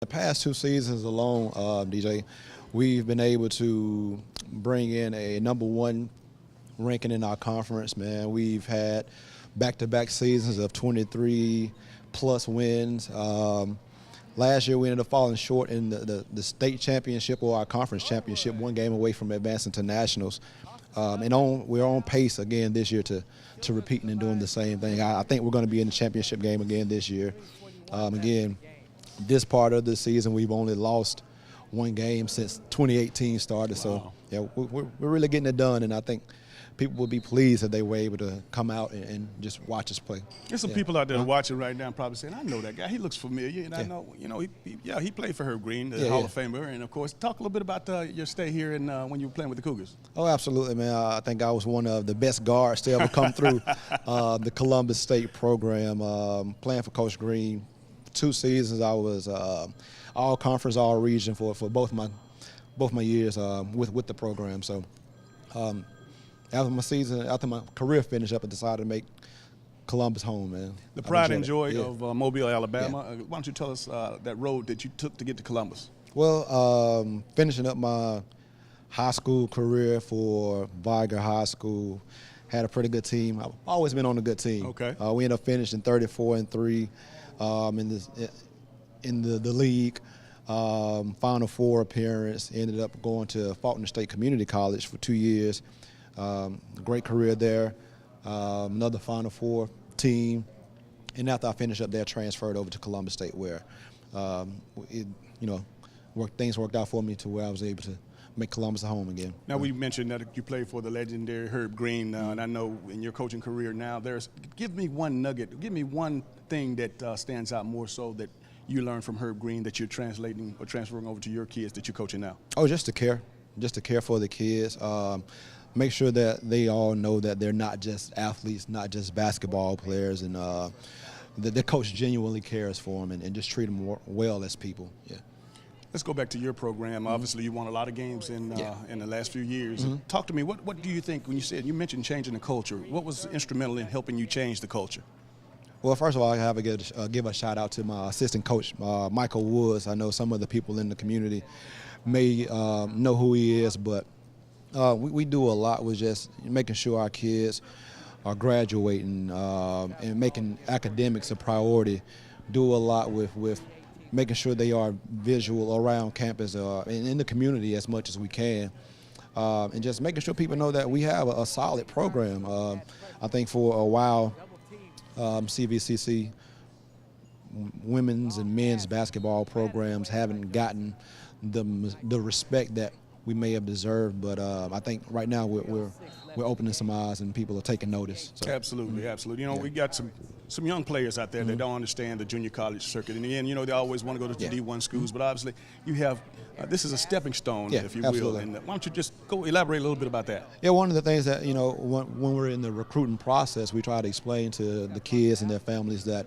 The past 2 seasons alone, DJ, we've been able to bring in a number 1 ranking in our conference, man. We've had back-to-back seasons of 23 plus wins. Last year we ended up falling short in the state championship or our conference championship, one game away from advancing to nationals. We're on pace again this year to repeating and doing the same thing. I think we're going to be in the championship game again this year. Again, this part of the season we've only lost one game since 2018 started. Wow. So yeah, we're really getting it done, and I think people would be pleased if they were able to come out and just watch us play. There's some people out there watching right now probably saying, I know that guy. He looks familiar. And I Yeah. know, he played for Herb Green, the Yeah, Hall yeah. of Famer. And, of course, talk a little bit about your stay here and when you were playing with the Cougars. Oh, absolutely, man. I think I was one of the best guards to ever come through the Columbus State program, playing for Coach Green. 2 seasons I was all conference, all region for both my years with the program. So after my career finished up, I decided to make Columbus home, man. The I've pride and enjoyed joy it. Yeah. of Mobile, Alabama. Why don't you tell us that road that you took to get to Columbus? Well, finishing up my high school career for Viger High School, had a pretty good team. I've always been on a good team. Okay. We ended up finishing 34-3 in the league. Final Four appearance. Ended up going to Faulkner State Community College for 2 years. Great career there. Another Final Four team. And after I finished up there, transferred over to Columbus State, where things worked out for me to where I was able to make Columbus a home again. Now, we mentioned that you played for the legendary Herb Green, and I know in your coaching career now, give me one nugget, give me one thing that stands out more so that you learned from Herb Green that you're translating or transferring over to your kids that you're coaching now. Oh, just to care for the kids. Make sure that they all know that they're not just athletes, not just basketball players, and that their coach genuinely cares for them and just treat them well as people. Yeah. Let's go back to your program. Obviously, you won a lot of games in the last few years. Talk to me. What do you think when you mentioned changing the culture? What was instrumental in helping you change the culture? Well, first of all, I have to give a shout out to my assistant coach, Michael Woods. I know some of the people in the community may know who he is, but we do a lot with just making sure our kids are graduating and making academics a priority. Do a lot with making sure they are visual around campus and in the community as much as we can. And just making sure people know that we have a solid program. I think for a while, CVCC women's and men's basketball programs haven't gotten the respect that we may have deserved, but I think right now we're opening some eyes and people are taking notice. So. Absolutely, absolutely. We got some young players out there that don't understand the junior college circuit. In the end, they always want to go to the D1 schools, but obviously you have this is a stepping stone, if you will. Absolutely. And why don't you just go elaborate a little bit about that? Yeah, one of the things that when we're in the recruiting process, we try to explain to the kids and their families that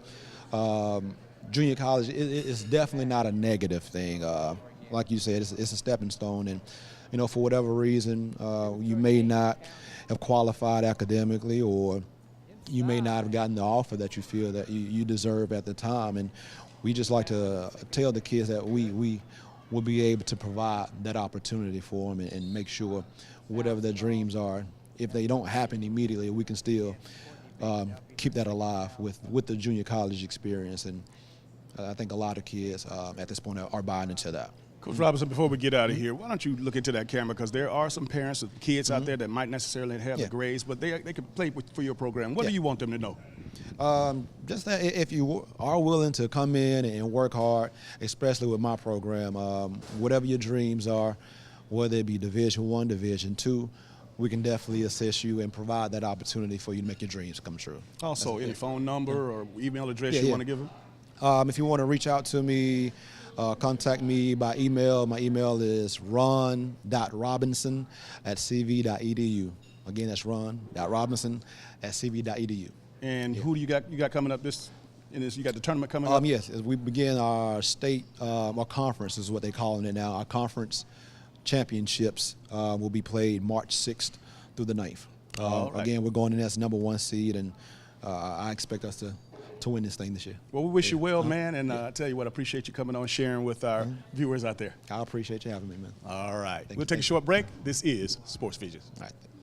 junior college is definitely not a negative thing. Like you said, it's a stepping stone, and for whatever reason, you may not have qualified academically, or you may not have gotten the offer that you feel that you deserve at the time. And we just like to tell the kids that we will be able to provide that opportunity for them and make sure whatever their dreams are, if they don't happen immediately, we can still keep that alive with the junior college experience. And I think a lot of kids at this point are buying into that. Coach Robinson, before we get out of here, why don't you look into that camera, because there are some parents of kids out there that might necessarily have the grades, but they can play for your program. What do you want them to know? Just that if you are willing to come in and work hard, especially with my program, whatever your dreams are, whether it be Division I, Division II, we can definitely assist you and provide that opportunity for you to make your dreams come true. Also, any phone number or email address you want to give them? If you want to reach out to me, contact me by email. My email is ron.robinson@cv.edu. Again, that's ron.robinson@cv.edu. And who do you got coming up you got the tournament coming up? Yes, as we begin our state, our conference is what they're calling it now. Our conference championships will be played March 6th through the 9th. All right. Again, we're going in as number 1 seed, and I expect us to to win this thing this year. Well, we wish you well, man, and I tell you what, I appreciate you coming on, sharing with our viewers out there. I appreciate you having me, man. All right. Thank We'll you. take a short break. This is Sports Visions. All right.